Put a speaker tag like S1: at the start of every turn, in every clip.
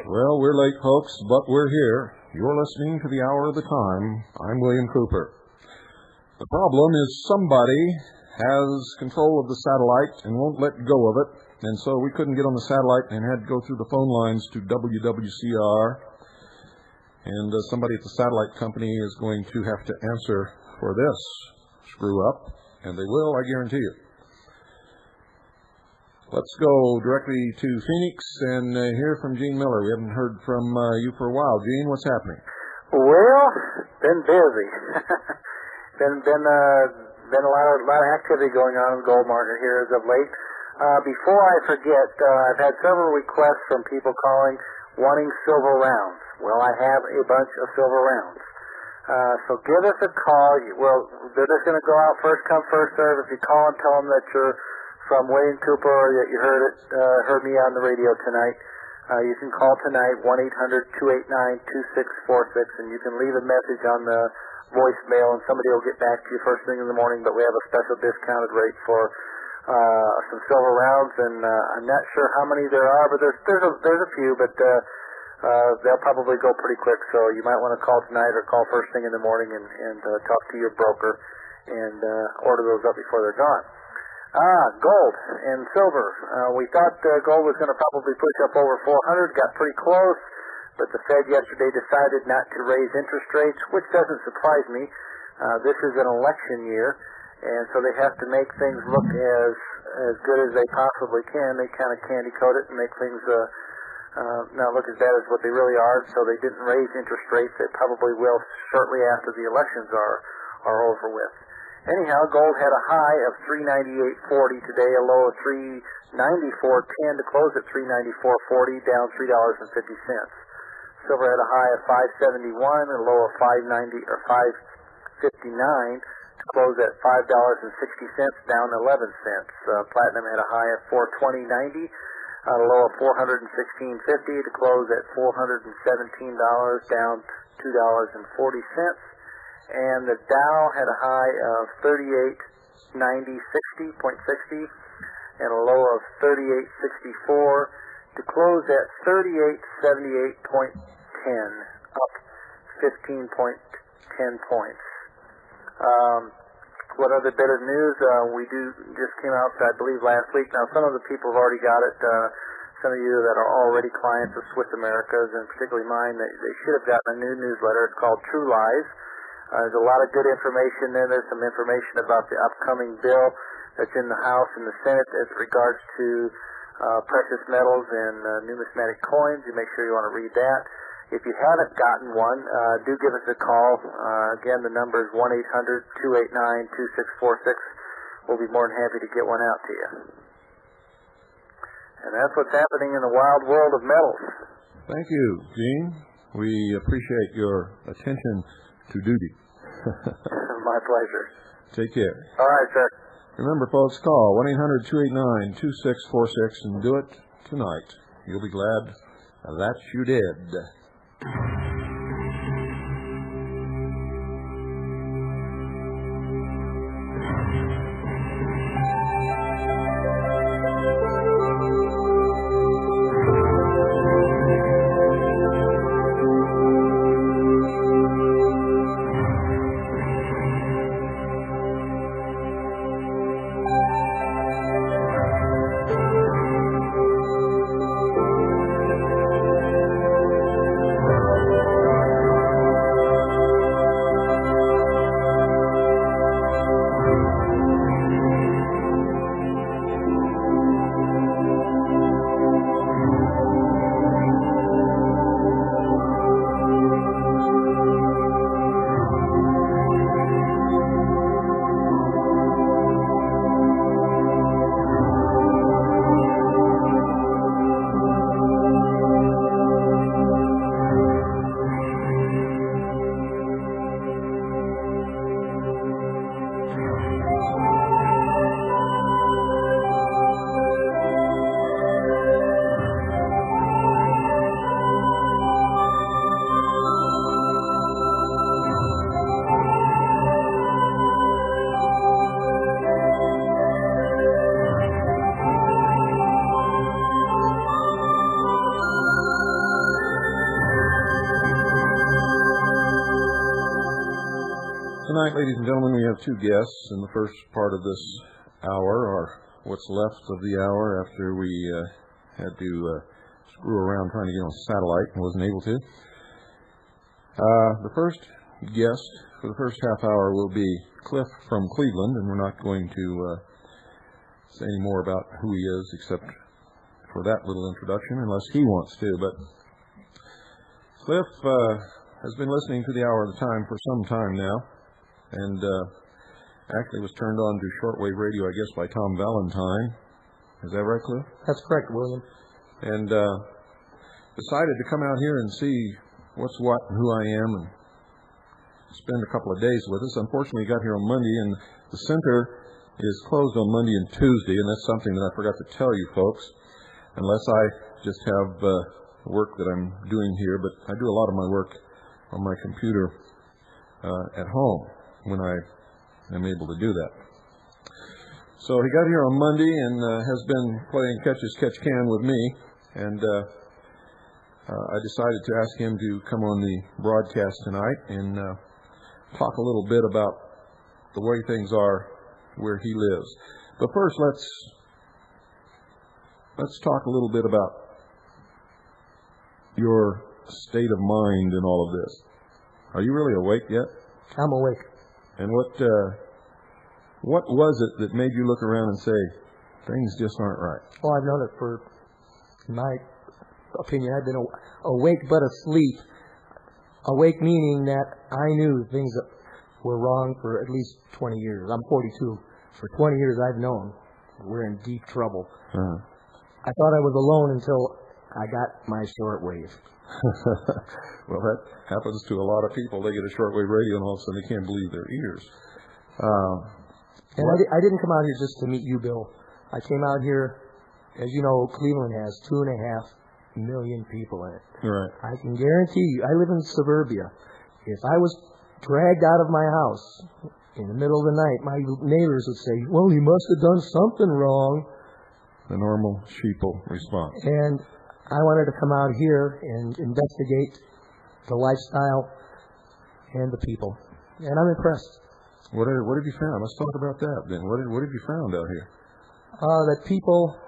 S1: Well, we're late, folks, but we're here. You're listening to the Hour of the Time. I'm William Cooper. The problem is somebody has control of the satellite and won't let go of it, and so we couldn't get on the satellite and had to go through the phone lines to WWCR, and somebody at the satellite company is going to have to answer for this screw-up, and they will, I guarantee you. Let's go directly to Phoenix and hear from Gene Miller. We haven't heard from you for a while. Gene, what's happening?
S2: Well, been busy. been a lot of activity going on in the gold market here as of late. Before I forget, I've had several requests from people calling wanting silver rounds. Well, I have a bunch of silver rounds. So give us a call. Well, they're just going to go out first come, first serve. If you call and tell them that you're from William Cooper or that you heard me on the radio tonight, you can call tonight, 1-800-289-2646, and you can leave a message on the voicemail, and somebody will get back to you first thing in the morning. But we have a special discounted rate for some silver rounds, and I'm not sure how many there are, but there's a few, but they'll probably go pretty quick. So you might want to call tonight or call first thing in the morning and talk to your broker and order those up before they're gone. Gold and silver. We thought gold was going to probably push up over 400, got pretty close, but the Fed yesterday decided not to raise interest rates, which doesn't surprise me. This is an election year, and so they have to make things look as good as they possibly can. They kind of candy coat it and make things not look as bad as what they really are, so they didn't raise interest rates. They probably will shortly after the elections are over with. Anyhow, gold had a high of $398.40 today, a low of $394.10 to close at $394.40, down $3.50. Silver had a high of $571, a low of $559 to close at $5.60, down 11 cents. Platinum had a high of $420.90, a low of $416.50 to close at $417, down $2.40. And the Dow had a high of 38.60 and a low of 38.64 to close at 38.78.10, up 15.10 points. What other bit of news? We just came out, I believe, last week. Now, some of the people have already got it. Some of you that are already clients of Swiss America's, and particularly mine, they should have gotten a new newsletter. It's called True Lies. There's a lot of good information there. There's some information about the upcoming bill that's in the House and the Senate as regards to precious metals and numismatic coins. You make sure you want to read that. If you haven't gotten one, do give us a call. Again, the number is 1-800-289-2646. We'll be more than happy to get one out to you. And that's what's happening in the wild world of metals.
S1: Thank you, Gene. We appreciate your attention to duty.
S2: My pleasure.
S1: Take care.
S2: All right, sir.
S1: Remember, folks, call 1-800-289-2646 and do it tonight. You'll be glad that you did. Tonight, ladies and gentlemen, we have two guests in the first part of this hour, or what's left of the hour after we had to screw around trying to get on satellite and wasn't able to. The first guest for the first half hour will be Cliff from Cleveland, and we're not going to say any more about who he is except for that little introduction, unless he wants to. But Cliff has been listening to the Hour of the Time for some time now, and actually was turned on to shortwave radio, I guess, by Tom Valentine. Is that right, Cliff?
S3: That's correct, William.
S1: And decided to come out here and see what's what and who I am and spend a couple of days with us. Unfortunately, he got here on Monday, and the center is closed on Monday and Tuesday, and that's something that I forgot to tell you folks, unless I just have work that I'm doing here. But I do a lot of my work on my computer at home when I am able to do that. So he got here on Monday and has been playing catch-as-catch-can with me, and I decided to ask him to come on the broadcast tonight and talk a little bit about the way things are where he lives. But first, let's talk a little bit about your state of mind in all of this. Are you really awake yet?
S3: I'm awake.
S1: And what was it that made you look around and say, things just aren't right?
S3: Well, I've known it for, in my opinion, I've been awake but asleep. Awake meaning that I knew things that were wrong for at least 20 years. I'm 42. For 20 years I've known we're in deep trouble.
S1: Uh-huh.
S3: I thought I was alone until I got my shortwave.
S1: Well, that happens to a lot of people. They get a shortwave radio and all of a sudden they can't believe their ears.
S3: And I didn't come out here just to meet you, Bill. I came out here, as you know, Cleveland has 2.5 million people in it.
S1: Right.
S3: I can guarantee you, I live in suburbia. If I was dragged out of my house in the middle of the night, my neighbors would say, well, he must have done something wrong.
S1: The normal sheeple response.
S3: And I wanted to come out here and investigate the lifestyle and the people. And I'm impressed.
S1: What have you found? Let's talk about that then. What have you found out here?
S3: That people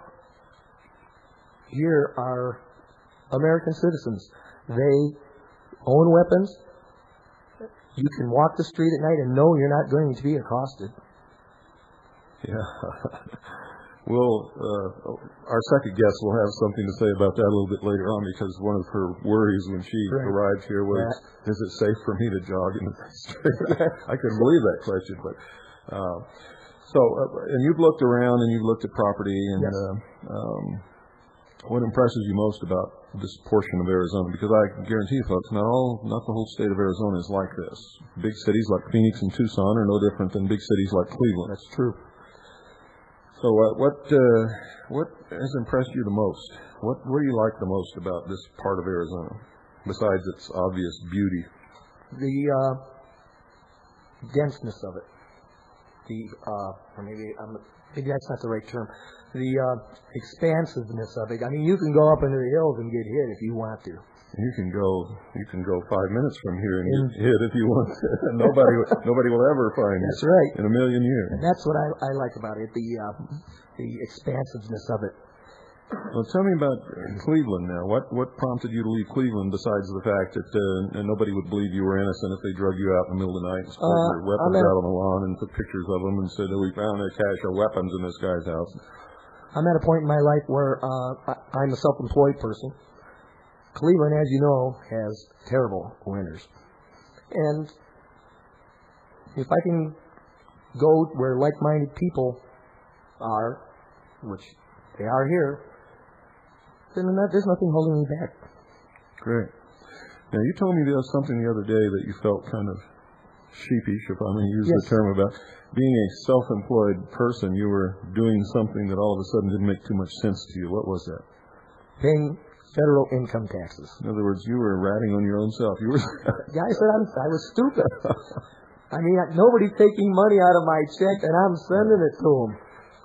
S3: here are American citizens. They own weapons. You can walk the street at night and know you're not going to be accosted.
S1: Yeah. Well, our second guest will have something to say about that a little bit later on, because one of her worries when she arrived here was, is it safe for me to jog in the street? I couldn't believe that question. But and you've looked around and you've looked at property, and
S3: yes.
S1: What impresses you most about this portion of Arizona? Because I can guarantee you, folks, not the whole state of Arizona is like this. Big cities like Phoenix and Tucson are no different than big cities like Cleveland.
S3: That's true.
S1: So what has impressed you the most? What do you like the most about this part of Arizona, besides its obvious beauty?
S3: The denseness of it. Or maybe that's not the right term. The expansiveness of it. I mean, you can go up into the hills and get hit if you want to.
S1: You can go 5 minutes from here and get hit if you want to. Nobody will ever find you.
S3: That's right.
S1: In a million years.
S3: And that's what I like about it, the expansiveness of it.
S1: Well, tell me about Cleveland now. What prompted you to leave Cleveland besides the fact that nobody would believe you were innocent if they drug you out in the middle of the night and spread their weapons out on the lawn and took pictures of them and said, oh, we found a cache of weapons in this guy's house?
S3: I'm at a point in my life where I'm a self-employed person. Cleveland, as you know, has terrible winters. And if I can go where like-minded people are, which they are here, then there's nothing holding me back.
S1: Great. Now, you told me there was something the other day that you felt kind of sheepish, if I'm going to use the term, about being a self-employed person. You were doing something that all of a sudden didn't make too much sense to you. What was that?
S3: Paying federal income taxes.
S1: In other words, you were ratting on your own self. You were.
S3: Yeah, I said I was stupid. I mean, nobody's taking money out of my check, and I'm sending it to them.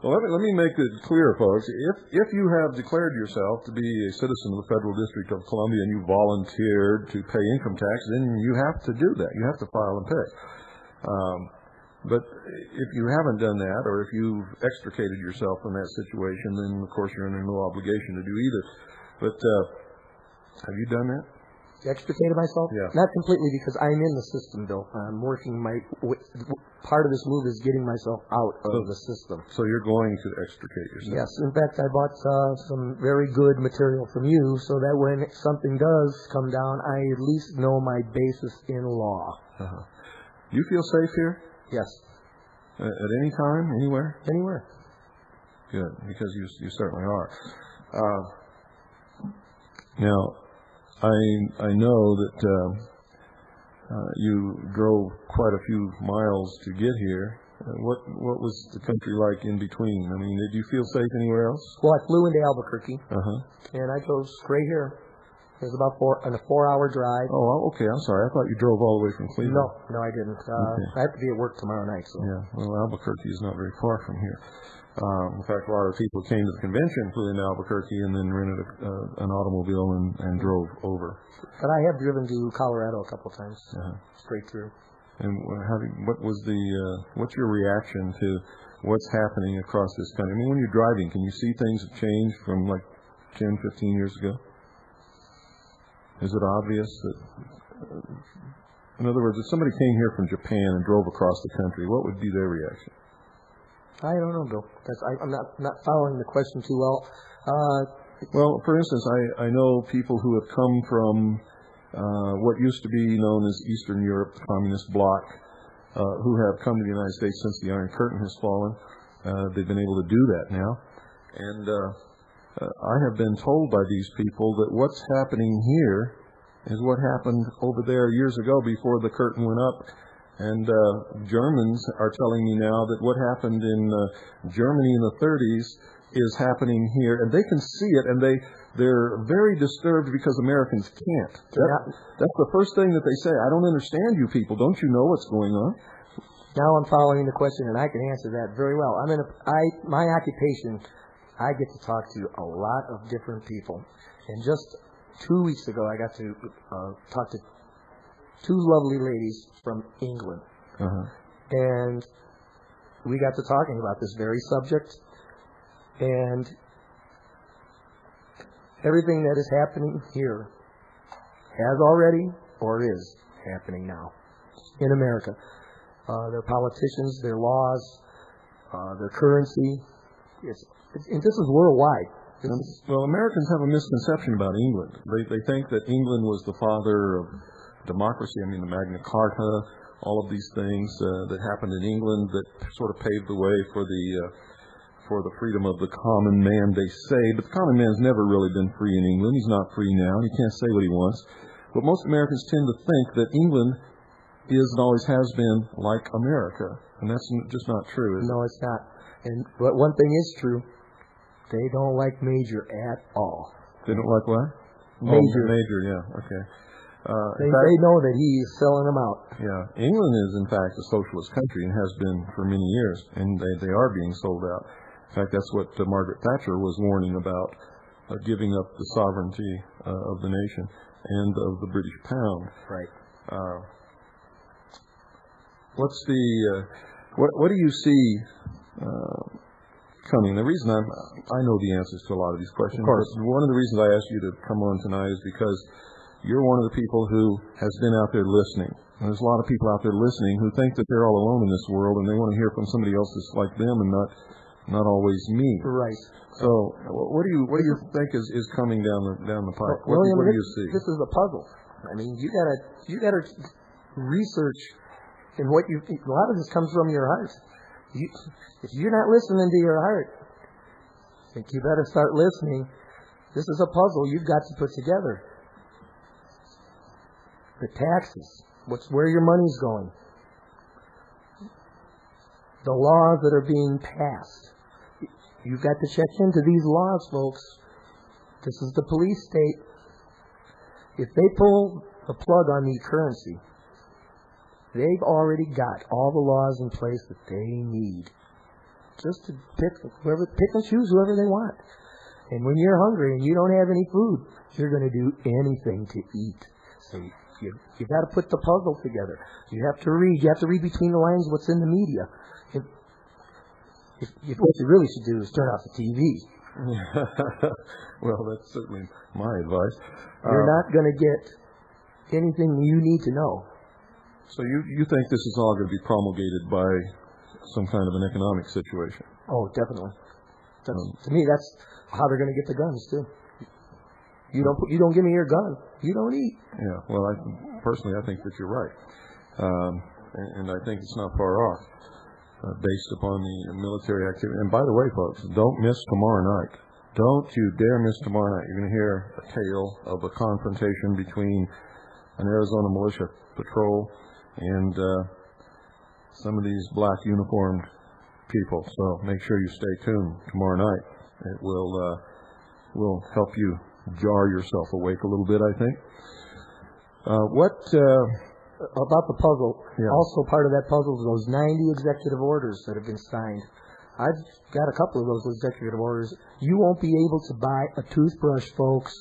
S1: Well, let me make it clear, folks. If you have declared yourself to be a citizen of the Federal District of Columbia and you volunteered to pay income tax, then you have to do that. You have to file and pay. But if you haven't done that, or if you've extricated yourself from that situation, then of course you're under no obligation to do either. But have you done that?
S3: Extricated myself?
S1: Yeah.
S3: Not completely, because I'm in the system, Bill. I'm working part of this move is getting myself out of the system.
S1: So you're going to extricate yourself?
S3: Yes. In fact, I bought some very good material from you so that when something does come down, I at least know my basis in law.
S1: Uh-huh. You feel safe here?
S3: Yes.
S1: At any time, anywhere?
S3: Anywhere.
S1: Good, because you certainly are. Now, I know that you drove quite a few miles to get here. What was the country like in between? I mean, did you feel safe anywhere else?
S3: Well, I flew into Albuquerque,
S1: Uh-huh.
S3: and I drove straight here. It was about a 4-hour drive.
S1: Oh, okay. I'm sorry. I thought you drove all the way from Cleveland.
S3: No, I didn't.
S1: Okay.
S3: I have to be at work tomorrow night. So.
S1: Yeah. Well, Albuquerque is not very far from here. In fact, a lot of people came to the convention, flew into Albuquerque, and then rented an automobile and drove over.
S3: But I have driven to Colorado a couple of times, straight through.
S1: And what's your reaction to what's happening across this country? I mean, when you're driving, can you see things have changed from like 10, 15 years ago? Is it obvious that, in other words, if somebody came here from Japan and drove across the country, what would be their reaction?
S3: I don't know, Bill. I'm not following the question too well.
S1: Well, for instance, I know people who have come from what used to be known as Eastern Europe, the communist bloc, who have come to the United States since the Iron Curtain has fallen. They've been able to do that now. And I have been told by these people that what's happening here is what happened over there years ago before the curtain went up. And Germans are telling me now that what happened in Germany in the 30s is happening here, and they can see it, and they're very disturbed because Americans can't. That's the first thing that they say. I don't understand you people. Don't you know what's going on?
S3: Now I'm following the question, and I can answer that very well. My occupation, I get to talk to a lot of different people. And just 2 weeks ago, I got to talk to two lovely ladies from England. And we got to talking about this very subject. And everything that is happening here has already or is happening now in America. Their politicians, their laws, their currency. And this is worldwide.
S1: Well, Americans have a misconception about England. They think that England was the father of democracy. I mean, the Magna Carta, all of these things that happened in England that sort of paved the way for the freedom of the common man, they say. But the common man's never really been free in England. He's not free now. He can't say what he wants. But most Americans tend to think that England is and always has been like America. And that's just not true, is it?
S3: No, it's not. But one thing is true. They don't like Major at all.
S1: They don't like what?
S3: Major.
S1: Oh, Major, yeah, okay.
S3: They know that he's selling them out.
S1: Yeah. England is, in fact, a socialist country and has been for many years, and they are being sold out. In fact, that's what Margaret Thatcher was warning about, giving up the sovereignty of the nation and of the British pound.
S3: Right.
S1: What do you see coming? The reason I know the answers to a lot of these questions.
S3: Of course.
S1: But one of the reasons I asked you to come on tonight is because you're one of the people who has been out there listening. And there's a lot of people out there listening who think that they're all alone in this world, and they want to hear from somebody else that's like them and not always me.
S3: Right.
S1: So, what do you think is coming down the pipe? What do you see?
S3: This is a puzzle. I mean, you gotta research, and a lot of this comes from your heart. If you're not listening to your heart, I think you better start listening. This is a puzzle you've got to put together. The taxes, where your money's going. The laws that are being passed. You've got to check into these laws, folks. This is the police state. If they pull the plug on the currency, they've already got all the laws in place that they need. Just to pick and choose whoever they want. And when you're hungry and you don't have any food, you're going to do anything to eat. So You got to put the puzzle together. You have to read. You have to read between the lines what's in the media. What you really should do is turn off the TV.
S1: Well, that's certainly my advice.
S3: You're not going to get anything you need to know.
S1: So you think this is all going to be promulgated by some kind of an economic situation?
S3: Oh, definitely. To me, that's how they're going to get the guns too. You don't give me your gun, you don't eat.
S1: Yeah. Well, personally, I think that you're right, and I think it's not far off, based upon the military activity. And by the way, folks, don't miss tomorrow night. Don't you dare miss tomorrow night. You're going to hear a tale of a confrontation between an Arizona militia patrol and some of these black uniformed people. So make sure you stay tuned tomorrow night. It will help you jar yourself awake a little bit, I think.
S3: About the puzzle,
S1: yeah.
S3: Also part of that puzzle is those 90 executive orders that have been signed. I've got a couple of those executive orders. You won't be able to buy a toothbrush, folks,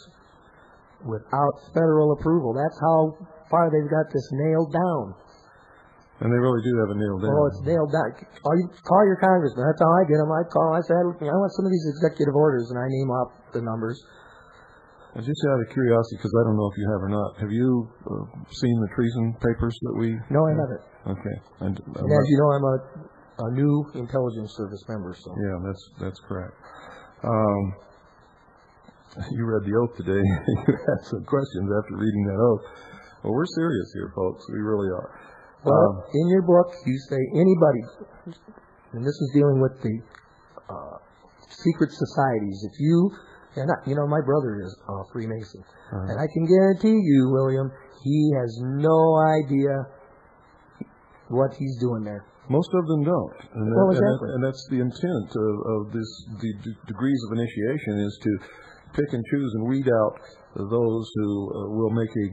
S3: without federal approval. That's how far they've got this nailed down.
S1: And they really do have it nailed down.
S3: Oh, it's nailed down. Call your congressman. That's how I get them. I say, I want some of these executive orders, and I name off the numbers.
S1: And just out of curiosity, because I don't know if you have or not, have you seen the treason papers that we...
S3: No, I haven't.
S1: Okay.
S3: And as you know, I'm a new intelligence service member. So
S1: yeah, that's correct. You read the oath today. You had some questions after reading that oath. Well, we're serious here, folks. We really are.
S3: Well, in your book, you say anybody, and this is dealing with the secret societies. If you... And my brother is a Freemason. Uh-huh. And I can guarantee you, William, he has no idea what he's doing there.
S1: Most of them don't.
S3: Exactly.
S1: And that's the intent of the degrees of initiation, is to pick and choose and weed out those who will make a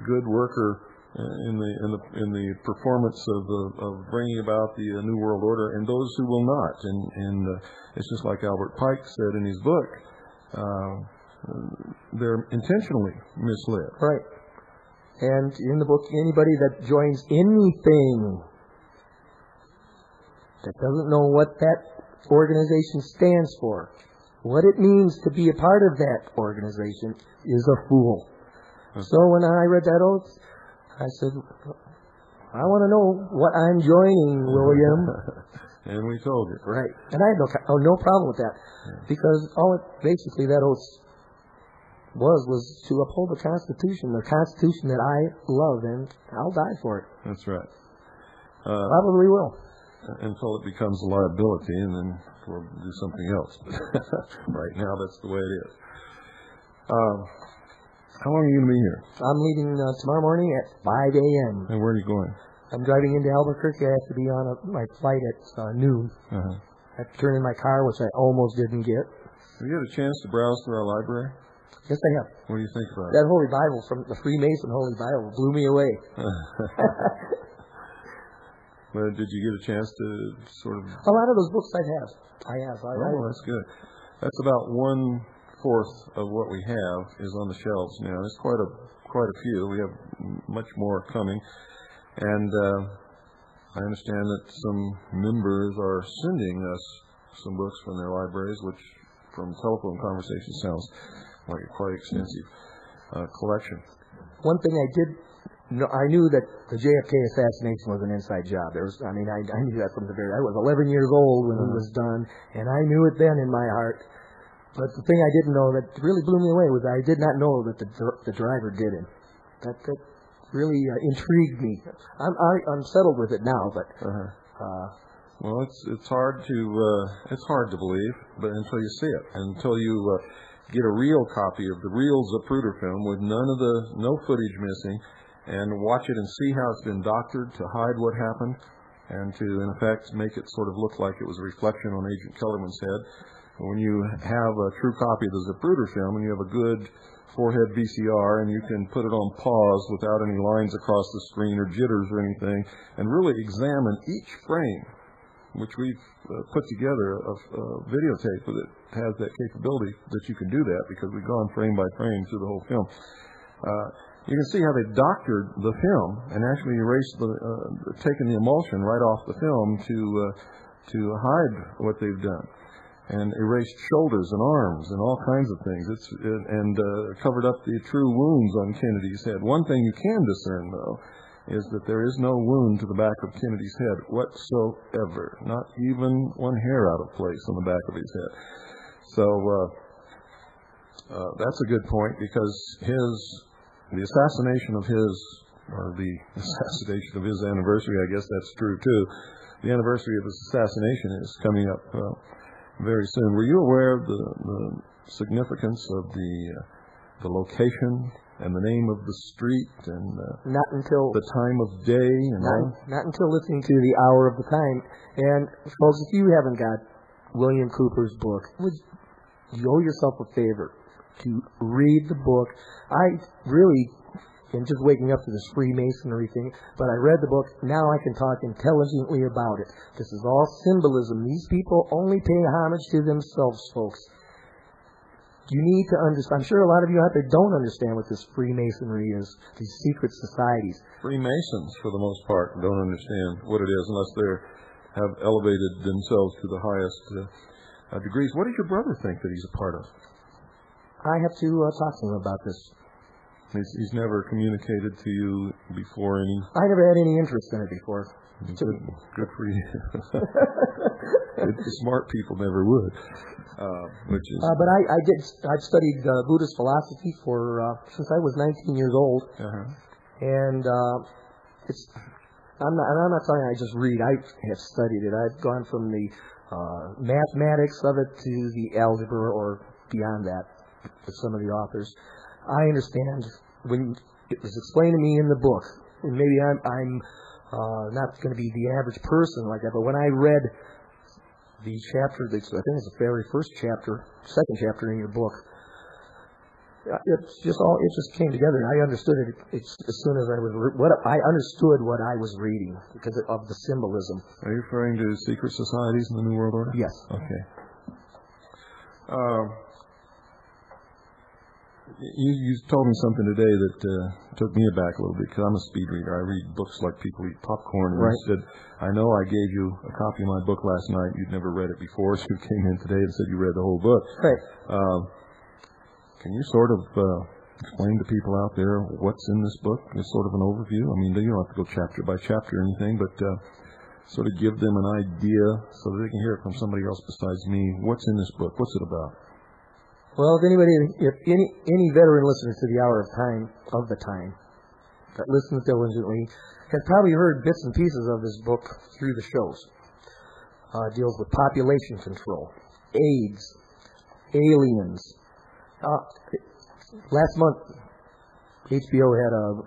S1: good worker in the performance of bringing about the New World Order, and those who will not. And it's just like Albert Pike said in his book, they're intentionally misled.
S3: Right. And in the book, anybody that joins anything that doesn't know what that organization stands for, what it means to be a part of that organization, is a fool. Okay. So when I read that oath, I said, I want to know what I'm joining, William.
S1: And we told you.
S3: Right. And I had no problem with that. Yeah. Because basically that oath was to uphold the Constitution that I love, and I'll die for it.
S1: That's right.
S3: Probably will.
S1: Until it becomes a liability, and then we'll do something else. Right now, that's the way it is. How long are you going to be here?
S3: I'm leaving tomorrow morning at 5 a.m.
S1: And where are you going?
S3: I'm driving into Albuquerque. I have to be on my flight at noon. Uh-huh. I have to turn in my car, which I almost didn't get.
S1: Have you had a chance to browse through our library?
S3: Yes, I have.
S1: What do you think about it?
S3: That Holy Bible from the Freemason Holy Bible blew me away.
S1: But did you get a chance to sort of...
S3: A lot of those books I have.
S1: Oh, that's good. That's about 1/4 of what we have is on the shelves now. There's quite a few. We have much more coming. And I understand that some members are sending us some books from their libraries, which from telephone conversation sounds like a quite extensive collection.
S3: One thing I knew that the JFK assassination was an inside job. I knew that from the very... I was 11 years old when it was done, and I knew it then in my heart. But the thing I didn't know that really blew me away was I did not know that the driver did it. That really intrigued me. I'm settled with it now, but...
S1: Well, it's hard to believe, but until you see it, until you get a real copy of the real Zapruder film with no footage missing, and watch it and see how it's been doctored to hide what happened, and to, in effect, make it sort of look like it was a reflection on Agent Kellerman's head. When you have a true copy of the Zapruder film, and you have a good forehead VCR, and you can put it on pause without any lines across the screen or jitters or anything, and really examine each frame, which we've put together a videotape that has that capability that you can do that, because we've gone frame by frame through the whole film. You can see how they doctored the film and actually erased taken the emulsion right off the film to hide what they've done, and erased shoulders and arms and all kinds of things. And covered up the true wounds on Kennedy's head. One thing you can discern, though, is that there is no wound to the back of Kennedy's head whatsoever, not even one hair out of place on the back of his head. So that's a good point, because the assassination of his anniversary, I guess that's true too. The anniversary of his assassination is coming up very soon. Were you aware of the significance of the location and the name of the street and
S3: not until
S1: the time of day and
S3: not until listening to the Hour of the Time? And folks, if you haven't got William Cooper's book, you owe yourself a favor to read the book. I really am just waking up to this Freemasonry thing, but I read the book. Now I can talk intelligently about it. This is all symbolism. These people only pay homage to themselves, folks. You need to understand. I'm sure a lot of you out there don't understand what this Freemasonry is, these secret societies.
S1: Freemasons, for the most part, don't understand what it is unless they have elevated themselves to the highest degrees. What does your brother think that he's a part of?
S3: I have to talk to him about this.
S1: He's never communicated to you before any...
S3: I never had any interest in it before.
S1: Good for you. The smart people never would.
S3: But I've studied Buddhist philosophy since I was 19 years old.
S1: Uh-huh.
S3: And I'm not talking I just read. I have studied it. I've gone from the mathematics of it to the algebra or beyond that with some of the authors. I understand when it was explained to me in the book, and maybe I'm not going to be the average person like that, but when I read the chapter, I think it's the very second chapter in your book, it just came together, and I understood it as soon as I understood what I was reading because of the symbolism.
S1: Are you referring to secret societies in the New World Order?
S3: Yes.
S1: Okay. You told me something today that took me aback a little bit, because I'm a speed reader. I read books like people eat popcorn. And
S3: right.
S1: You said, I know I gave you a copy of my book last night. You'd never read it before, so you came in today and said you read the whole book.
S3: Right.
S1: Can you sort of explain to people out there what's in this book? Just sort of an overview. I mean, you don't have to go chapter by chapter or anything, but sort of give them an idea so that they can hear it from somebody else besides me. What's in this book? What's it about?
S3: Well, if any veteran listener to the Hour of the Time that listens diligently has probably heard bits and pieces of this book through the shows. It deals with population control, AIDS, aliens. Last month, HBO had a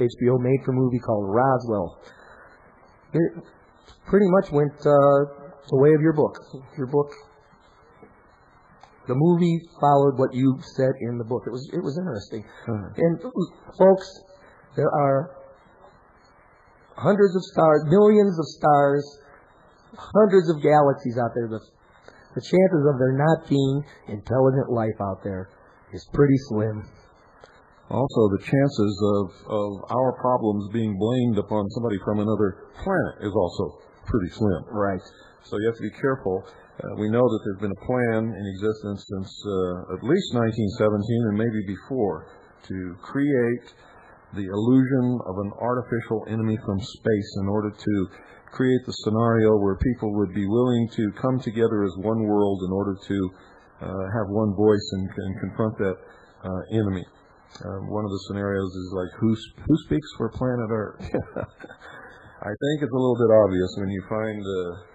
S3: made-for movie called Roswell. It pretty much went the way of your book. The movie followed what you said in the book. It was interesting. And folks, there are hundreds of stars, millions of stars, hundreds of galaxies out there. The chances of there not being intelligent life out there is pretty slim.
S1: Also, the chances of our problems being blamed upon somebody from another planet is also pretty slim.
S3: Right.
S1: So you have to be careful. We know that there's been a plan in existence since at least 1917 and maybe before to create the illusion of an artificial enemy from space in order to create the scenario where people would be willing to come together as one world in order to have one voice and confront that enemy. One of the scenarios is like, who speaks for planet Earth? I think it's a little bit obvious when you find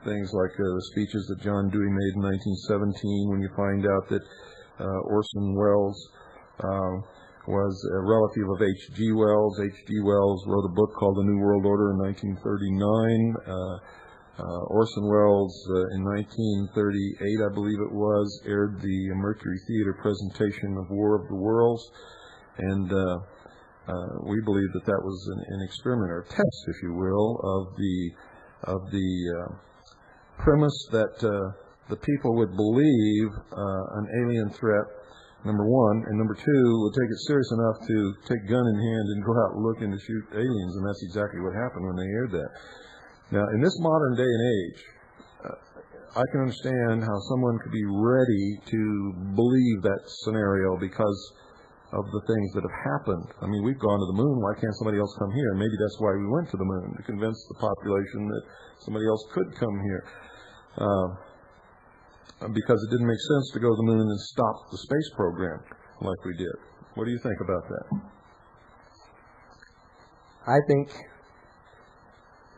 S1: things like the speeches that John Dewey made in 1917, when you find out that Orson Welles was a relative of H.G. Wells. H.G. Wells wrote a book called The New World Order in 1939. Orson Welles, in 1938, I believe it was, aired the Mercury Theater presentation of War of the Worlds, and we believe that was an experiment or a test, if you will, of the premise that the people would believe an alien threat number one, and number two, would take it serious enough to take gun in hand and go out looking to shoot aliens, and that's exactly what happened when they aired that. Now, in this modern day and age, I can understand how someone could be ready to believe that scenario because of the things that have happened. I mean, we've gone to the moon. Why can't somebody else come here? Maybe that's why we went to the moon, to convince the population that somebody else could come here. Because it didn't make sense to go to the moon and stop the space program like we did. What do you think about that?
S3: I think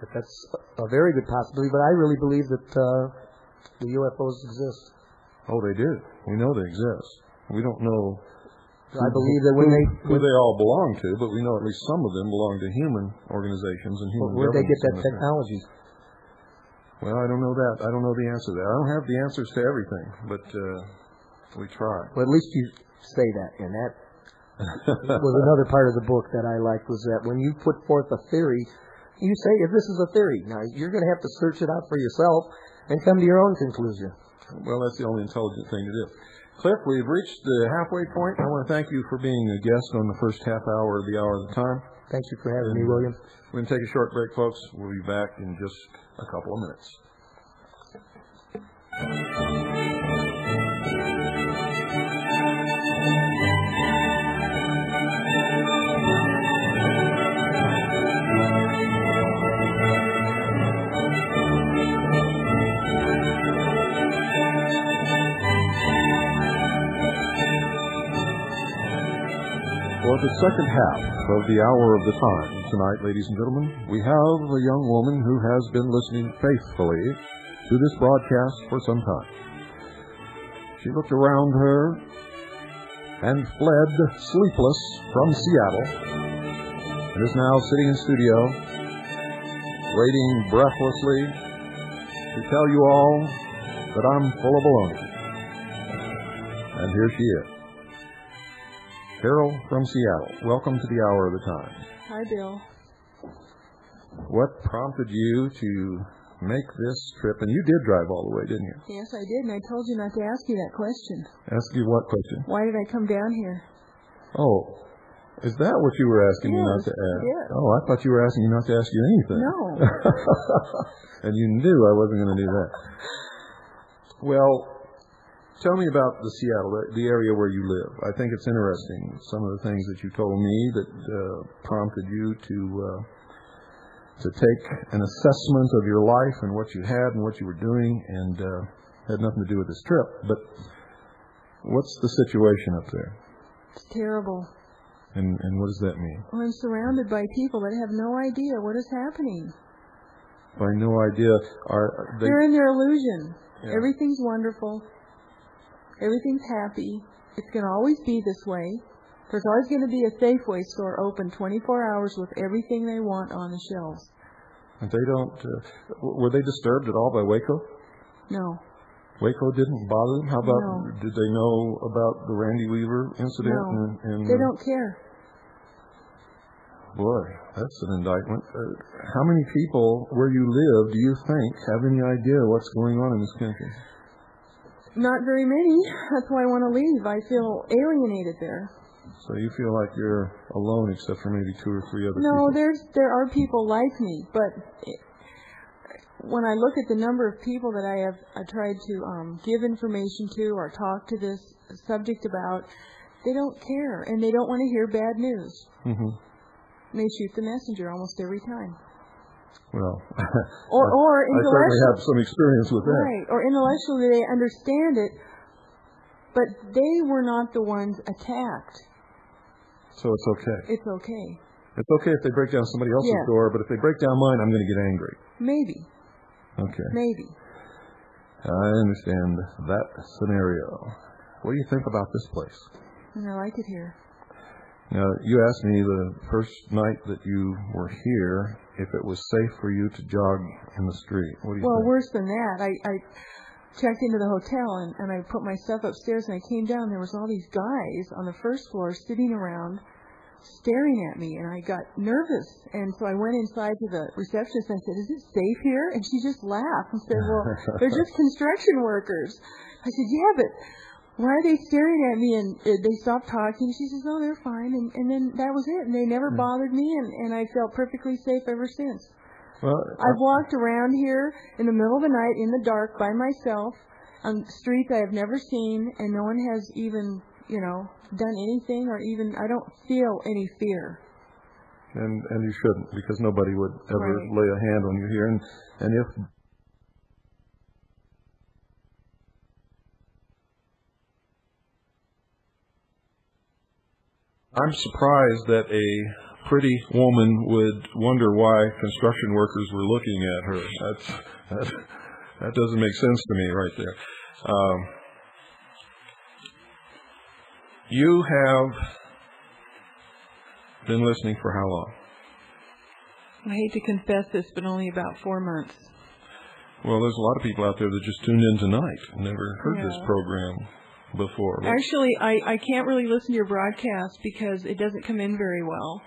S3: that that's a very good possibility, but I really believe that the UFOs exist.
S1: Oh, they do. We know they exist. We don't know
S3: I believe that
S1: who they all belong to, but we know at least some of them belong to human organizations and human
S3: where they get that
S1: governments.
S3: technology?
S1: Well, I don't know that. I don't know the answer to that. I don't have the answers to everything, but we try.
S3: Well, at least you say that, and that was another part of the book that I liked, was that when you put forth a theory, you say, if this is a theory, now you're going to have to search it out for yourself and come to your own conclusion.
S1: Well, that's the only intelligent thing to do. Cliff, we've reached the halfway point. I want to thank you for being a guest on the first half hour of the Hour of the Time.
S3: Thank you for having me, William.
S1: We're going to take a short break, folks. We'll be back in just a couple of minutes. For the second half of the Hour of the Time tonight, ladies and gentlemen, we have a young woman who has been listening faithfully to this broadcast for some time. She looked around her and fled sleepless from Seattle and is now sitting in studio, waiting breathlessly to tell you all that I'm full of baloney. And here she is. Carol from Seattle, welcome to the Hour of the Time.
S4: Hi, Bill.
S1: What prompted you to make this trip? And you did drive all the way, didn't you?
S4: Yes, I did, and I told you not to ask you that question.
S1: Ask you what question?
S4: Why did I come down here?
S1: Oh, is that what you were asking me not to ask?
S4: Yes.
S1: Oh, I thought you were asking me not to ask you anything.
S4: No.
S1: And you knew I wasn't going to do that. Well, tell me about the Seattle, the area where you live. I think it's interesting, some of the things that you told me that prompted you to take an assessment of your life and what you had and what you were doing, and had nothing to do with this trip. But what's the situation up there?
S4: It's terrible.
S1: And what does that mean?
S4: Well, I'm surrounded by people that have no idea what is happening.
S1: By no idea,
S4: They're in their illusion.
S1: Yeah.
S4: Everything's wonderful. Everything's happy. It's going to always be this way. There's always going to be a Safeway store open 24 hours with everything they want on the shelves.
S1: And they don't. Were they disturbed at all by Waco?
S4: No.
S1: Waco didn't bother them? How about,
S4: No.
S1: did they know about the Randy Weaver incident?
S4: No.
S1: And
S4: They don't care.
S1: Boy, that's an indictment. How many people where you live do you think have any idea what's going on in this country?
S4: Not very many. That's why I want to leave. I feel alienated there.
S1: So you feel like you're alone except for maybe 2 or 3 other people?
S4: No, there are people like me, but when I look at the number of people that I tried to give information to or talk to this subject about, they don't care, and they don't want to hear bad news.
S1: Mm-hmm.
S4: And they shoot the messenger almost every time.
S1: Well,
S4: or
S1: I certainly have some experience with that.
S4: Right, or intellectually they understand it, but they were not the ones attacked.
S1: So it's okay.
S4: It's okay.
S1: It's okay if they break down somebody else's
S4: Yeah.
S1: door, but if they break down mine, I'm going to get angry.
S4: Maybe.
S1: Okay.
S4: Maybe.
S1: I understand that scenario. What do you think about this place?
S4: And I like it here.
S1: Now, you asked me the first night that you were here if it was safe for you to jog in the street. What do you
S4: Well,
S1: think?
S4: worse than that. I checked into the hotel and I put my stuff upstairs and I came down. There was all these guys on the first floor sitting around staring at me, and I got nervous. And so I went inside to the receptionist and I said, "Is it safe here?" And she just laughed and said, "Well, they're just construction workers." I said, "Yeah, but why are they staring at me? And they stopped talking. She says, oh, they're fine. And then that was it. And they never bothered me, and I felt perfectly safe ever since.
S1: Well,
S4: I've walked around here in the middle of the night in the dark by myself on streets I have never seen, and no one has even, done anything, or even, I don't feel any fear.
S1: And you shouldn't, because nobody would ever lay a hand on you here. And if I'm surprised that a pretty woman would wonder why construction workers were looking at her. That doesn't make sense to me right there. You have been listening for how long?
S4: I hate to confess this, but only about 4 months.
S1: Well, there's a lot of people out there that just tuned in tonight and never heard this program before.
S4: Actually, I can't really listen to your broadcast because it doesn't come in very well.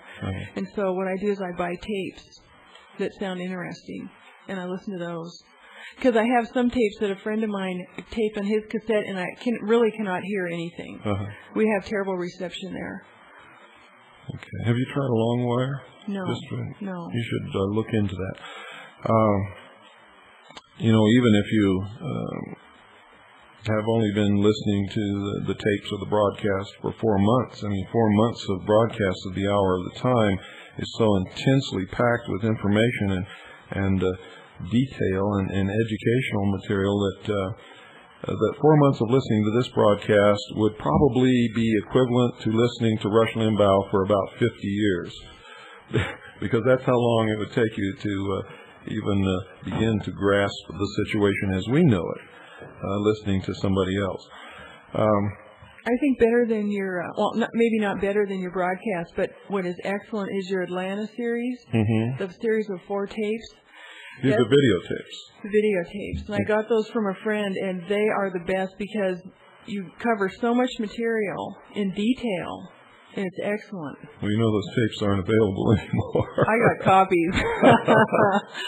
S4: And so what I do is I buy tapes that sound interesting, and I listen to those. Because I have some tapes that a friend of mine taped on his cassette, and I really cannot hear anything. We have terrible reception there.
S1: Okay. Have you tried a long wire?
S4: No. No.
S1: You should look into that. Even if you have only been listening to the tapes of the broadcast for 4 months, 4 months of broadcasts of the hour of the time is so intensely packed with information and detail and educational material that 4 months of listening to this broadcast would probably be equivalent to listening to Rush Limbaugh for about 50 years, because that's how long it would take you to even begin to grasp the situation as we know it, listening to somebody else.
S4: I think better than your, maybe not better than your broadcast, but what is excellent is your Atlanta series, the series of 4 tapes.
S1: These are videotapes.
S4: The videotapes. And I got those from a friend, and they are the best because you cover so much material in detail, and it's excellent.
S1: Well, those tapes aren't available anymore.
S4: I got copies.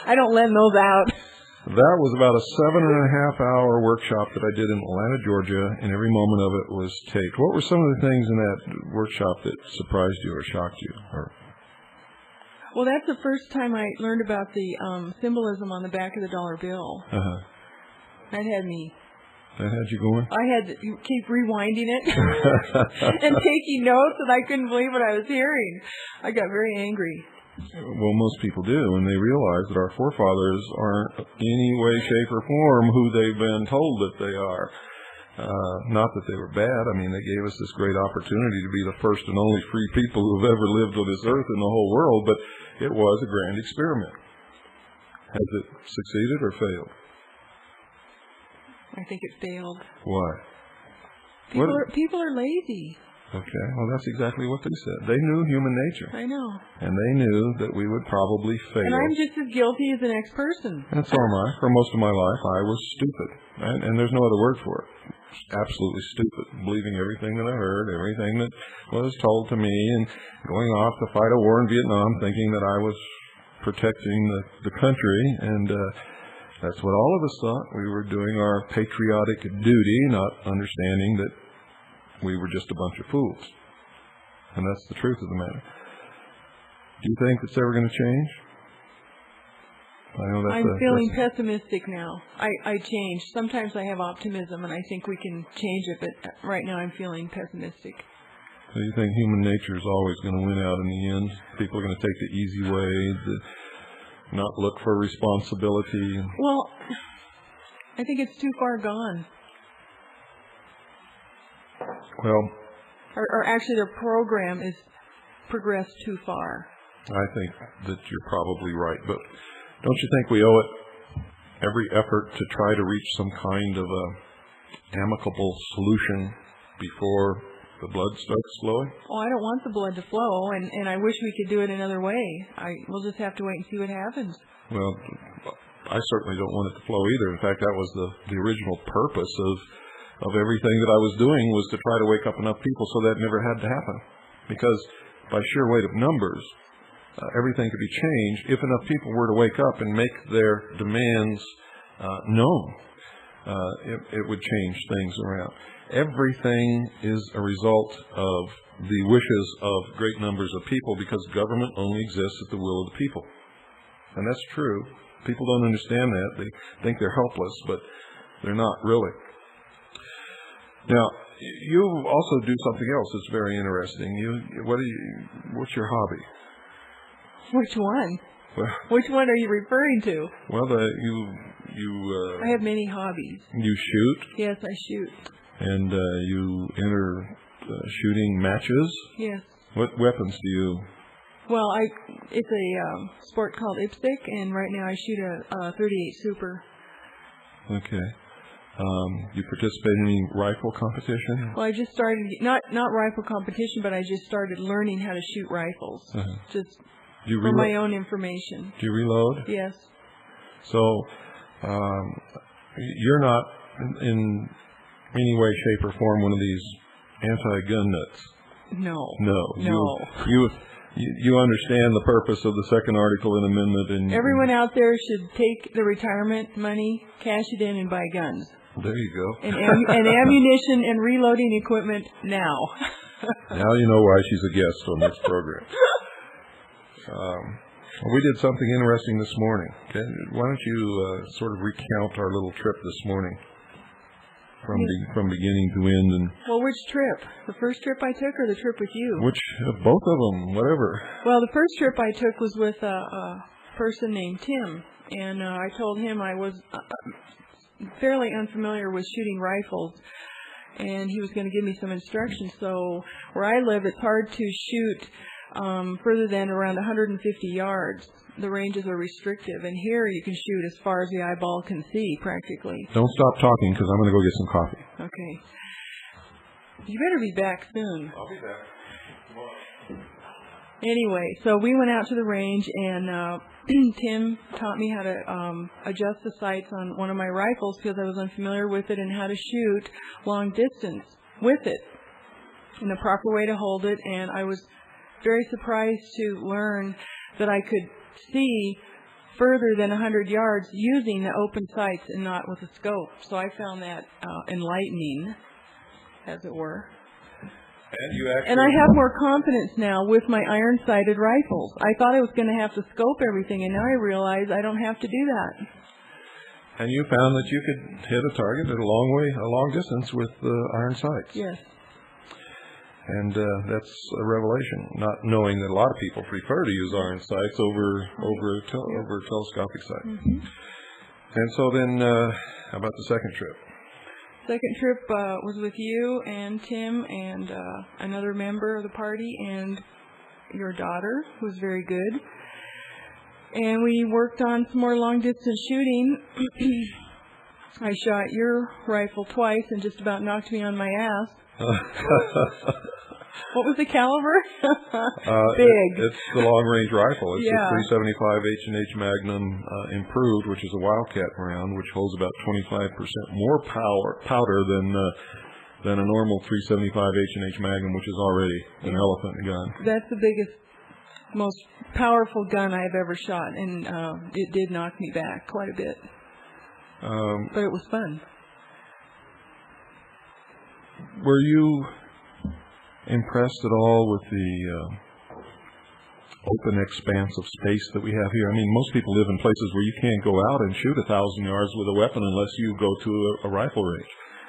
S4: I don't lend those out.
S1: That was about a 7.5-hour workshop that I did in Atlanta, Georgia, and every moment of it was taped. What were some of the things in that workshop that surprised you or shocked you?
S4: Well, that's the first time I learned about the symbolism on the back of the dollar bill. That had me.
S1: That had you going?
S4: I had to keep rewinding it and taking notes, and I couldn't believe what I was hearing. I got very angry.
S1: Well, most people do, and they realize that our forefathers aren't in any way, shape, or form who they've been told that they are. Not that they were bad. They gave us this great opportunity to be the first and only free people who have ever lived on this earth in the whole world, but it was a grand experiment. Has it succeeded or failed?
S4: I think it failed.
S1: Why?
S4: People are lazy.
S1: Okay, well, that's exactly what they said. They knew human nature.
S4: I know.
S1: And they knew that we would probably fail.
S4: And I'm just as guilty as the next person.
S1: And so am I. For most of my life, I was stupid. Right? And there's no other word for it. Absolutely stupid. Believing everything that I heard, everything that was told to me, and going off to fight a war in Vietnam thinking that I was protecting the country. And that's what all of us thought. We were doing our patriotic duty, not understanding that we were just a bunch of fools. And that's the truth of the matter. Do you think it's ever going to change?
S4: I'm feeling pessimistic now. I change. Sometimes I have optimism, and I think we can change it, but right now I'm feeling pessimistic.
S1: So you think human nature is always going to win out in the end? People are going to take the easy way, not look for responsibility?
S4: Well, I think it's too far gone.
S1: Well,
S4: or actually, their program is progressed too far.
S1: I think that you're probably right, but don't you think we owe it every effort to try to reach some kind of a amicable solution before the blood starts flowing?
S4: Oh, I don't want the blood to flow, and I wish we could do it another way. We'll just have to wait and see what happens.
S1: Well, I certainly don't want it to flow either. In fact, that was the original purpose of everything that I was doing, was to try to wake up enough people so that never had to happen. Because by sheer weight of numbers, everything could be changed if enough people were to wake up and make their demands known. It would change things around. everything is a result of the wishes of great numbers of people, because government only exists at the will of the people. And that's true. People don't understand that. They think they're helpless, but they're not really. Now, you also do something else that's very interesting. What's your hobby?
S4: Which one?
S1: Well,
S4: Which one are you referring to?
S1: Well,
S4: I have many hobbies.
S1: You shoot?
S4: Yes, I shoot.
S1: And you enter shooting matches?
S4: Yes.
S1: What weapons do you?
S4: Well, it's a sport called IPSC, and right now I shoot a 38 Super.
S1: Okay. You participate in any rifle competition?
S4: Well, I just started, not rifle competition, but I just started learning how to shoot rifles.
S1: Uh-huh.
S4: Just
S1: do you
S4: for my own information.
S1: Do you reload?
S4: Yes.
S1: So, you're not in any way, shape, or form one of these anti-gun nuts?
S4: No.
S1: No. You understand the purpose of the second article in amendment. And
S4: everyone out there should take the retirement money, cash it in, and buy guns.
S1: There you go.
S4: And ammunition and reloading equipment now.
S1: Now you know why she's a guest on this program. We did something interesting this morning. Okay? Why don't you sort of recount our little trip this morning from beginning to end? And
S4: well, which trip? The first trip I took, or the trip with you?
S1: Both of them, whatever.
S4: Well, the first trip I took was with a person named Tim, and I told him I was fairly unfamiliar with shooting rifles, and he was going to give me some instructions. So where I live, it's hard to shoot further than around 150 yards. The ranges are restrictive, and here you can shoot as far as the eyeball can see, practically.
S1: Don't stop talking, because I'm going to go get some coffee.
S4: Okay. You better be back soon.
S1: I'll be back.
S4: Anyway, so we went out to the range, and Tim taught me how to adjust the sights on one of my rifles, because I was unfamiliar with it, and how to shoot long distance with it, and the proper way to hold it. And I was very surprised to learn that I could see further than 100 yards using the open sights and not with a scope. So I found that enlightening, as it were. And I have more confidence now with my iron-sighted rifles. I thought I was going to have to scope everything, and now I realize I don't have to do that.
S1: And you found that you could hit a target at a long distance with iron sights.
S4: Yes.
S1: And that's a revelation, not knowing that a lot of people prefer to use iron sights over telescopic sights.
S4: Mm-hmm.
S1: And so then, how about the second trip?
S4: Second trip was with you and Tim and another member of the party and your daughter, who was very good. And we worked on some more long-distance shooting. I shot your rifle twice and just about knocked me on my ass. What was the caliber? Big.
S1: It's the long-range rifle. It's
S4: yeah.
S1: a .375 H&H Magnum improved, which is a Wildcat round, which holds about 25% more powder than a normal .375 H&H Magnum, which is already an elephant gun.
S4: That's the biggest, most powerful gun I've ever shot, and it did knock me back quite a bit. But it was fun.
S1: Were you impressed at all with the open expanse of space that we have here? I mean, most people live in places where you can't go out and shoot 1,000 yards with a weapon unless you go to a rifle range.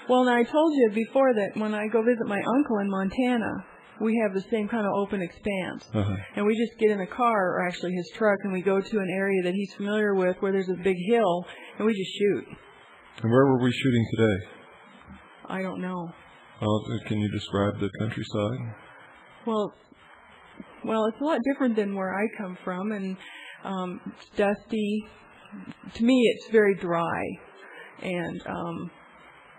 S4: Well, now I told you before that when I go visit my uncle in Montana, we have the same kind of open expanse. Uh-huh. And we just get in a car, or actually his truck, and we go to an area that he's familiar with where there's a big hill, and we just shoot.
S1: And where were we shooting today?
S4: I don't know.
S1: Can you describe the countryside?
S4: Well, it's a lot different than where I come from, and it's dusty. To me, it's very dry, and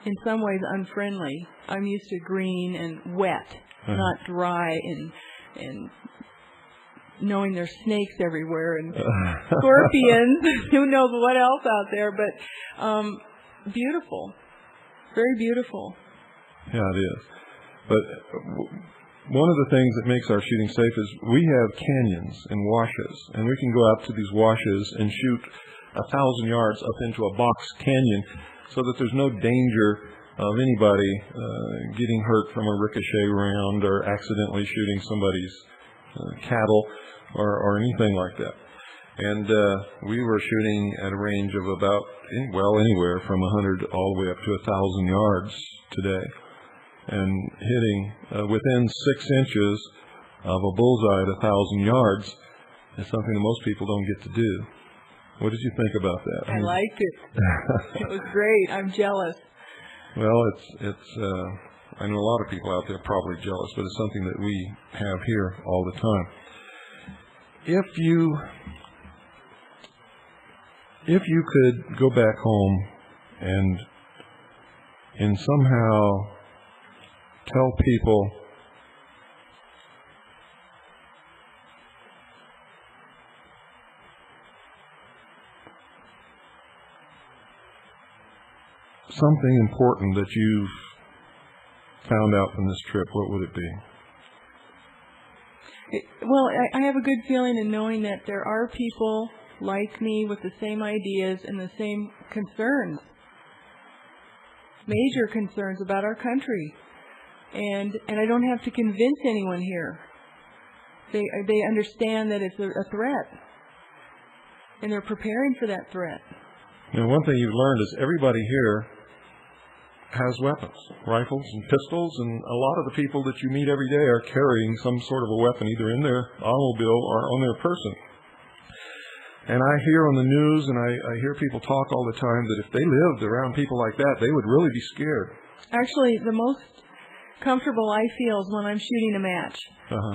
S4: in some ways unfriendly. I'm used to green and wet, not dry and knowing there's snakes everywhere and scorpions. Who knows what else out there? But beautiful, very beautiful.
S1: Yeah, it is. But one of the things that makes our shooting safe is we have canyons and washes, and we can go out to these washes and shoot 1,000 yards up into a box canyon so that there's no danger of anybody getting hurt from a ricochet round or accidentally shooting somebody's cattle or anything like that. And we were shooting at a range of about, anywhere from 100 all the way up to 1,000 yards today, and hitting within 6 inches of a bullseye at 1,000 yards is something that most people don't get to do. What did you think about that?
S4: I liked it. It was great. I'm jealous.
S1: Well, it's. I know a lot of people out there probably jealous, but it's something that we have here all the time. If you could go back home and somehow tell people something important that you've found out from this trip, what would it be?
S4: Well, I have a good feeling in knowing that there are people like me with the same ideas and the same concerns, major concerns about our country. And I don't have to convince anyone here. They understand that it's a threat, and they're preparing for that threat.
S1: One thing you've learned is everybody here has weapons, rifles and pistols, and a lot of the people that you meet every day are carrying some sort of a weapon either in their automobile or on their person. And I hear on the news and I hear people talk all the time that if they lived around people like that, they would really be scared.
S4: Actually, the most comfortable I feel is when I'm shooting a match.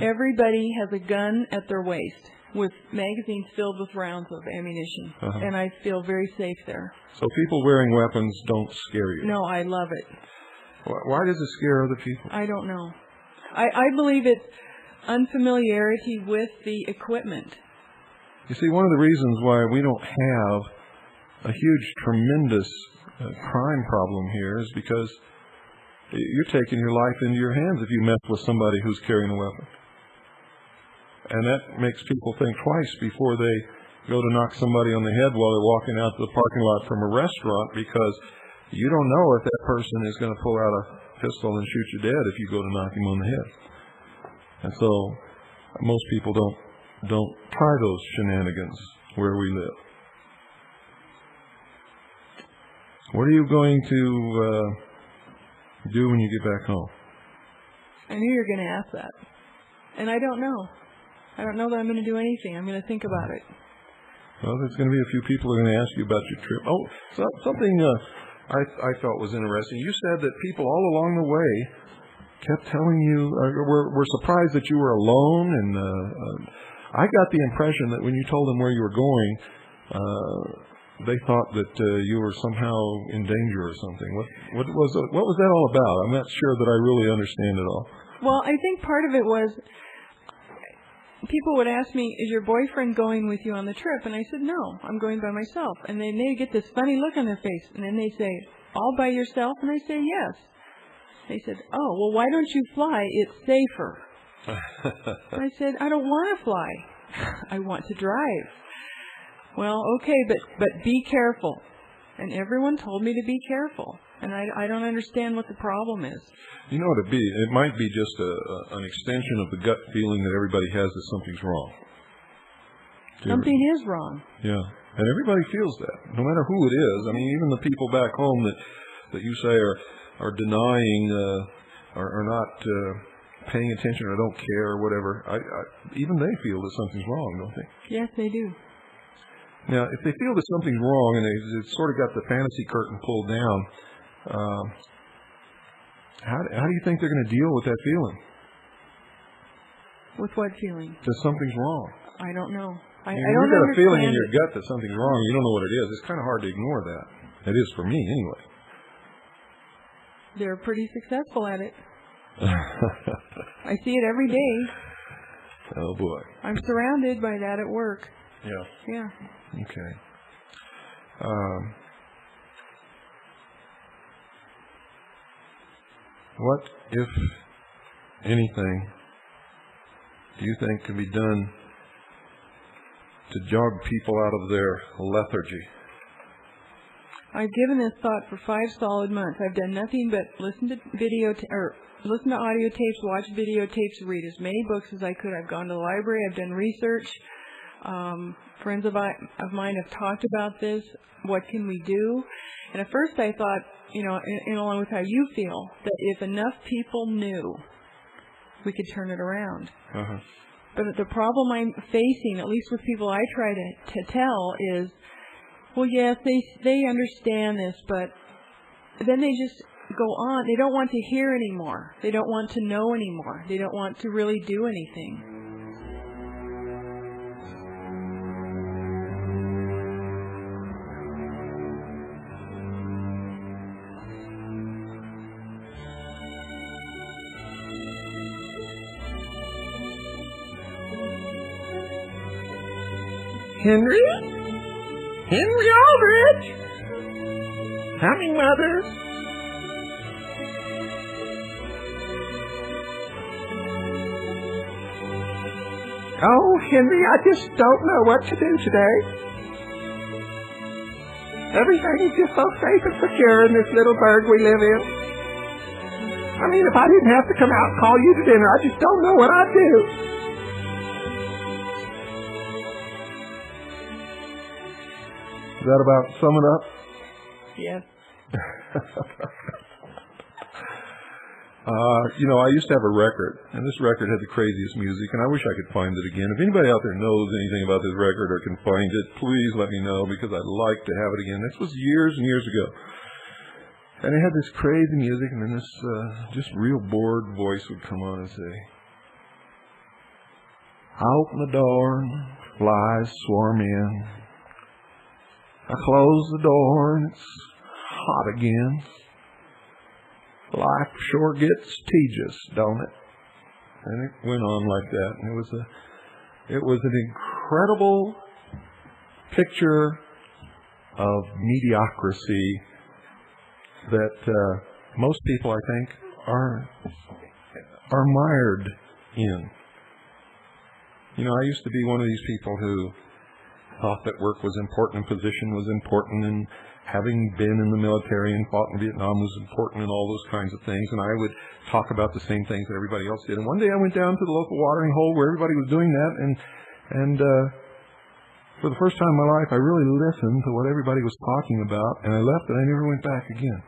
S4: Everybody has a gun at their waist with magazines filled with rounds of ammunition, and I feel very safe there.
S1: So people wearing weapons don't scare you?
S4: No, I love it.
S1: Why does it scare other people?
S4: I don't know. I believe it's unfamiliarity with the equipment.
S1: You see, one of the reasons why we don't have a huge, tremendous crime problem here is because you're taking your life into your hands if you mess with somebody who's carrying a weapon. And that makes people think twice before they go to knock somebody on the head while they're walking out to the parking lot from a restaurant, because you don't know if that person is going to pull out a pistol and shoot you dead if you go to knock him on the head. And so most people don't try those shenanigans where we live. What are you going to do when you get back home?
S4: I knew you were going to ask that. And I don't know. I don't know that I'm going to do anything. I'm going to think about it.
S1: Well, there's going to be a few people who are going to ask you about your trip. Oh, something I felt was interesting. You said that people all along the way kept telling you, were surprised that you were alone, and I got the impression that when you told them where you were going, they thought that you were somehow in danger or something. What was that all about? I'm not sure that I really understand it all.
S4: Well, I think part of it was people would ask me, is your boyfriend going with you on the trip? And I said, no, I'm going by myself. And then they get this funny look on their face. And then they say, all by yourself? And I say, yes. They said, oh, well, why don't you fly? It's safer. I said, I don't want to fly. I want to drive. Well, okay, but be careful. And everyone told me to be careful. And I don't understand what the problem is.
S1: You know what it might be just an extension of the gut feeling that everybody has that something's wrong.
S4: Something is wrong.
S1: Yeah. And everybody feels that, no matter who it is. I mean, even the people back home that you say are denying or not paying attention or don't care or whatever, even they feel that something's wrong, don't they?
S4: Yes, they do.
S1: Now, if they feel that something's wrong and they've sort of got the fantasy curtain pulled down, how do you think they're going to deal with that feeling?
S4: With what feeling?
S1: That something's wrong.
S4: I don't know. I
S1: don't
S4: don't
S1: understand. You've got a feeling in
S4: it.
S1: your gut that something's wrong. You don't know what it is. It's kind of hard to ignore that. It is for me, anyway.
S4: They're pretty successful at it. I see it every day.
S1: Oh, boy.
S4: I'm surrounded by that at work.
S1: Yeah.
S4: Yeah.
S1: Okay. What, if anything, do you think can be done to jog people out of their lethargy?
S4: I've given this thought for 5 solid months. I've done nothing but listen to audio tapes, watch videotapes, read as many books as I could. I've gone to the library. I've done research. Friends of mine have talked about this. What can we do? And at first I thought, in along with how you feel, that if enough people knew, we could turn it around.
S1: Uh-huh.
S4: But the problem I'm facing, at least with people I try to tell, is, well, yes, they understand this, but then they just go on. They don't want to hear anymore. They don't want to know anymore. They don't want to really do anything.
S5: Henry Aldrich! Coming, Mother. Oh, Henry, I just don't know what to do today. Everything is just so safe and secure in this little burg we live in. I mean, if I didn't have to come out and call you to dinner, I just don't know what I'd do.
S1: Does that about sum it up?
S4: Yes.
S1: I used to have a record, and this record had the craziest music, and I wish I could find it again. If anybody out there knows anything about this record or can find it, please let me know, because I'd like to have it again. This was years and years ago. And it had this crazy music, and then this just real bored voice would come on and say, I open the door and flies swarm in. I close the door and it's hot again. Life sure gets tedious, don't it? And it went on like that. And it was an incredible picture of mediocrity that most people, I think, are mired in. I used to be one of these people who thought that work was important and position was important, and having been in the military and fought in Vietnam was important, and all those kinds of things. And I would talk about the same things that everybody else did. And one day I went down to the local watering hole where everybody was doing that, and for the first time in my life, I really listened to what everybody was talking about, and I left and I never went back again.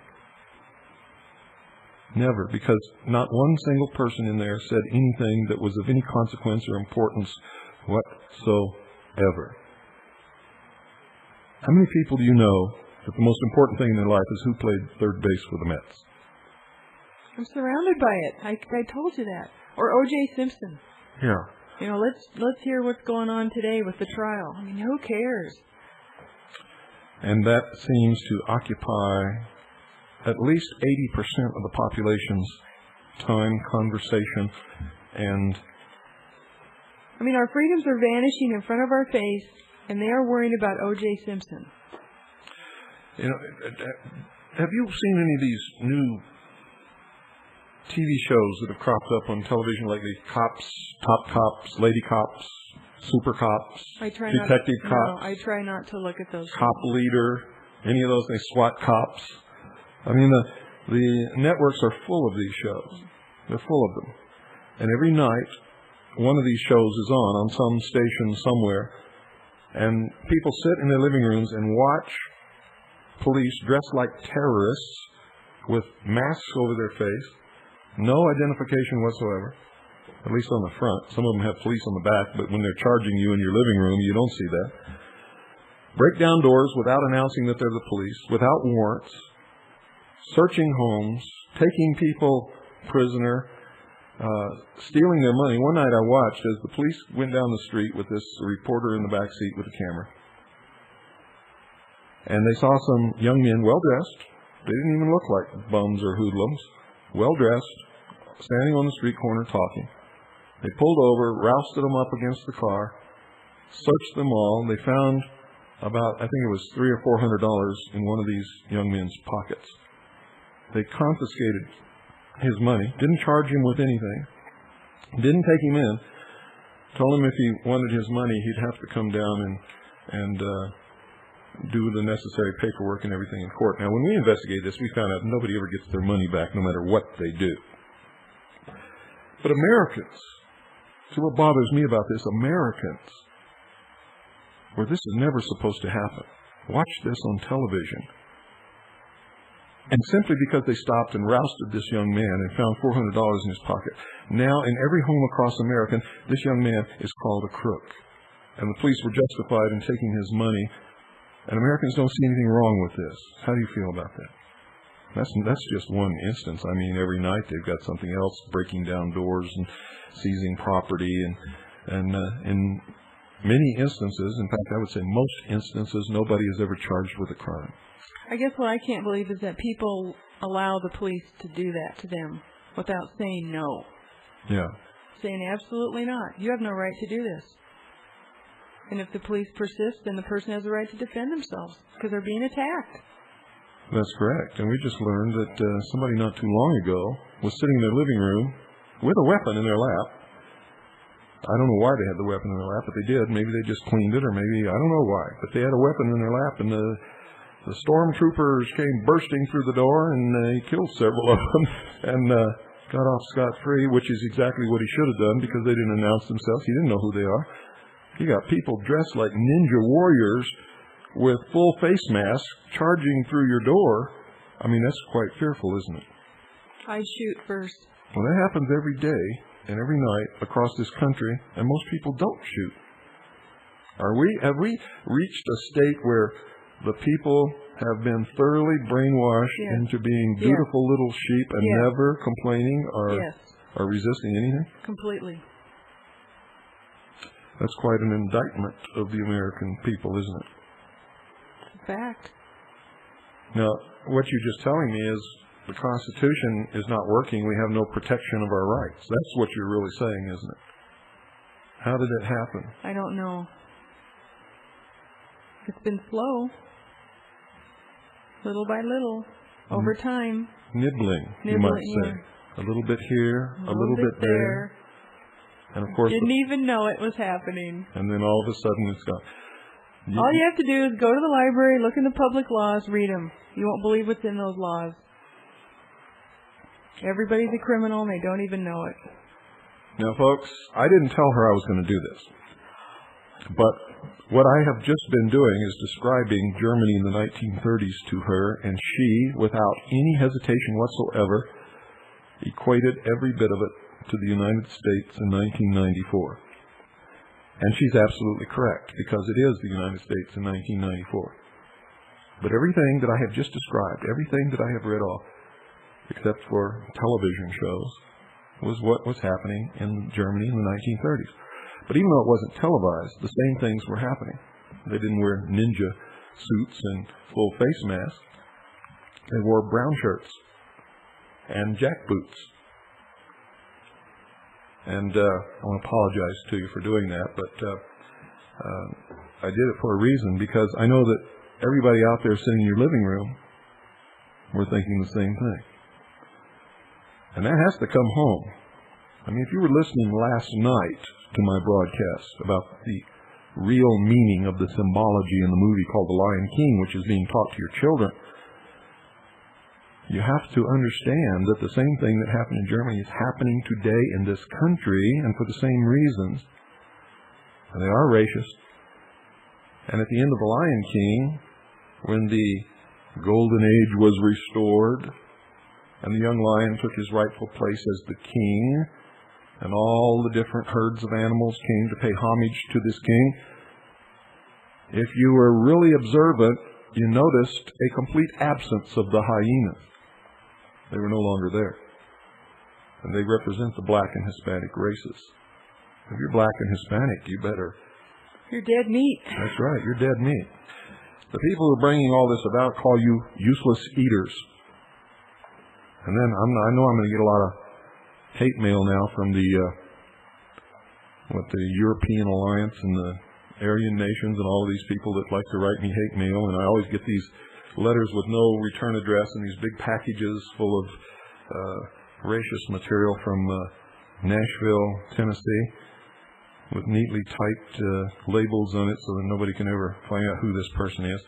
S1: Never, because not one single person in there said anything that was of any consequence or importance whatsoever. How many people do you know that the most important thing in their life is who played third base for the Mets?
S4: I'm surrounded by it. I told you that. Or O.J. Simpson.
S1: Yeah.
S4: Let's hear what's going on today with the trial. I mean, who cares?
S1: And that seems to occupy at least 80% of the population's time, conversation, and...
S4: I mean, our freedoms are vanishing in front of our face, and they are worried about O.J. Simpson.
S1: Have you seen any of these new TV shows that have cropped up on television lately? Cops, top cops, lady cops, super cops, detective cops.
S4: No, I try not to look at those.
S1: Cop leader, any of those things, SWAT cops. I mean, the networks are full of these shows. They're full of them. And every night, one of these shows is on some station somewhere, and people sit in their living rooms and watch police dressed like terrorists with masks over their face, no identification whatsoever, at least on the front. Some of them have police on the back, but when they're charging you in your living room, you don't see that. Break down doors without announcing that they're the police, without warrants, searching homes, taking people prisoner, stealing their money. One night I watched as the police went down the street with this reporter in the back seat with a camera. And they saw some young men, well-dressed. They didn't even look like bums or hoodlums. Well-dressed, standing on the street corner talking. They pulled over, rousted them up against the car, searched them all. They found about, I think it was $300 or $400 in one of these young men's pockets. They confiscated his money, didn't charge him with anything, didn't take him in, told him if he wanted his money, he'd have to come down and do the necessary paperwork and everything in court. Now, when we investigated this, we found out nobody ever gets their money back, no matter what they do. But Americans, so what bothers me about this, Americans, where this is never supposed to happen, watch this on television. And simply because they stopped and rousted this young man and found $400 in his pocket, now in every home across America, this young man is called a crook. And the police were justified in taking his money. And Americans don't see anything wrong with this. How do you feel about that? That's just one instance. I mean, every night they've got something else, breaking down doors and seizing property. And in many instances, in fact, I would say most instances, nobody is ever charged with a crime.
S4: I guess what I can't believe is that people allow the police to do that to them without saying no.
S1: Yeah.
S4: Saying absolutely not. You have no right to do this. And if the police persist, then the person has a right to defend themselves because they're being attacked.
S1: That's correct. And we just learned that somebody not too long ago was sitting in their living room with a weapon in their lap. I don't know why they had the weapon in their lap, but they did. Maybe they just cleaned it, or maybe, I don't know why. But they had a weapon in their lap, and the stormtroopers came bursting through the door, and they killed several of them and got off scot-free, which is exactly what he should have done because they didn't announce themselves. He didn't know who they are. You got people dressed like ninja warriors with full face masks charging through your door. I mean, that's quite fearful, isn't it?
S4: I shoot first.
S1: Well, that happens every day and every night across this country, and most people don't shoot. Have we reached a state where the people have been thoroughly brainwashed into being beautiful little sheep and never complaining or resisting anything?
S4: Completely.
S1: That's quite an indictment of the American people, isn't it?
S4: Fact.
S1: Now, what you're just telling me is the Constitution is not working. We have no protection of our rights. That's what you're really saying, isn't it? How did it happen?
S4: I don't know. It's been slow. Little by little. Over time.
S1: Nibbling, you might say. A little bit here, a little bit there. And of course,
S4: didn't even know it was happening.
S1: And then all of a sudden it's gone.
S4: All you have to do is go to the library, look in the public laws, read them. You won't believe what's in those laws. Everybody's a criminal and they don't even know it.
S1: Now, folks, I didn't tell her I was going to do this. But what I have just been doing is describing Germany in the 1930s to her, and she, without any hesitation whatsoever, equated every bit of it to the United States in 1994. And she's absolutely correct, because it is the United States in 1994. But everything that I have just described, everything that I have read off, except for television shows, was what was happening in Germany in the 1930s. But even though it wasn't televised, the same things were happening. They didn't wear ninja suits and full face masks. They wore brown shirts and jack boots. And I want to apologize to you for doing that, but I did it for a reason, because I know that everybody out there sitting in your living room were thinking the same thing. And that has to come home. I mean, if you were listening last night to my broadcast about the real meaning of the symbology in the movie called The Lion King, which is being taught to your children, you have to understand that the same thing that happened in Germany is happening today in this country, and for the same reasons. And they are racist. And at the end of The Lion King, when the golden age was restored, and the young lion took his rightful place as the king, and all the different herds of animals came to pay homage to this king, if you were really observant, you noticed a complete absence of the hyenas. They were no longer there. And they represent the black and Hispanic races. If you're black and Hispanic, you better...
S4: You're dead meat.
S1: That's right, you're dead meat. The people who are bringing all this about call you useless eaters. And then I know I'm going to get a lot of hate mail now from the European Alliance and the Aryan nations and all of these people that like to write me hate mail, and I always get these letters with no return address and these big packages full of racist material from Nashville, Tennessee. with neatly typed labels on it so that nobody can ever find out who this person is.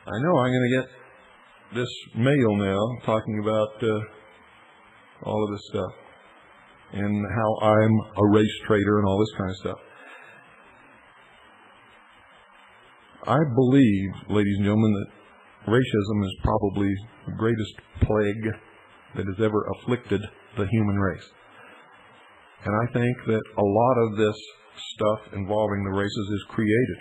S1: I know I'm going to get this mail now talking about all of this stuff and how I'm a race traitor and all this kind of stuff. I believe, ladies and gentlemen, that racism is probably the greatest plague that has ever afflicted the human race. And I think that a lot of this stuff involving the races is created.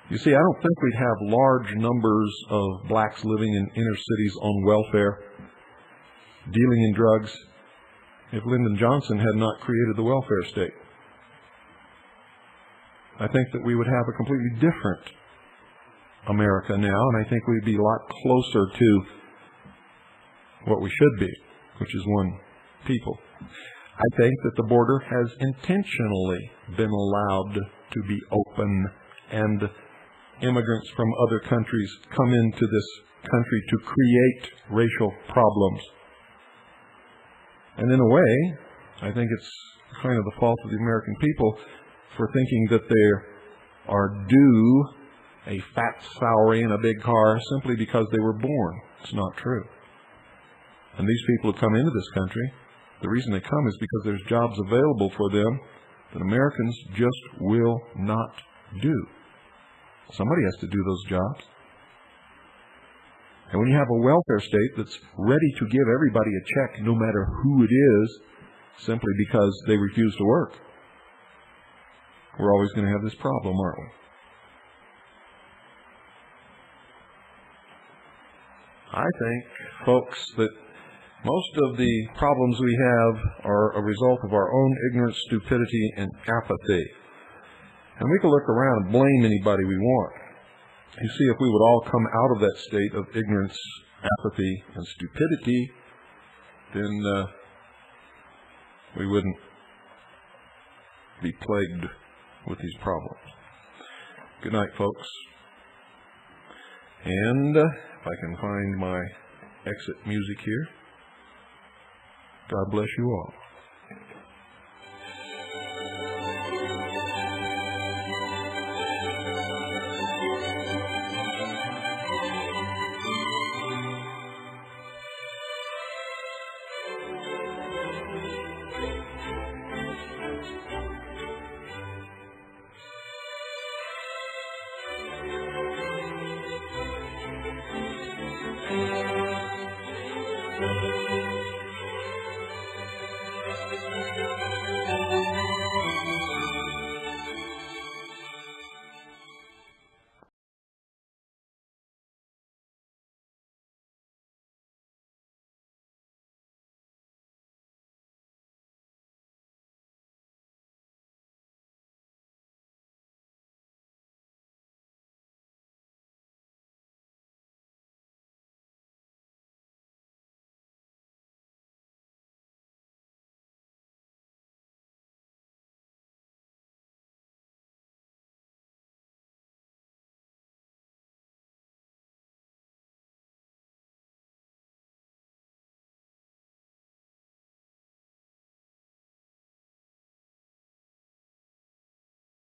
S1: You see, I don't think we'd have large numbers of blacks living in inner cities on welfare, dealing in drugs, if Lyndon Johnson had not created the welfare state. I think that we would have a completely different America now, and I think we'd be a lot closer to what we should be, which is one people. I think that the border has intentionally been allowed to be open, and immigrants from other countries come into this country to create racial problems. And in a way, I think it's kind of the fault of the American people for thinking that they are due a fat salary and a big car simply because they were born. It's not true. And these people who come into this country, the reason they come is because there's jobs available for them that Americans just will not do. Somebody has to do those jobs. And when you have a welfare state that's ready to give everybody a check, no matter who it is, simply because they refuse to work, we're always going to have this problem, aren't we? I think, folks, that most of the problems we have are a result of our own ignorance, stupidity, and apathy. And we can look around and blame anybody we want. You see, if we would all come out of that state of ignorance, apathy, and stupidity, then we wouldn't be plagued with these problems. Good night, folks. And if I can find my exit music here, God bless you all.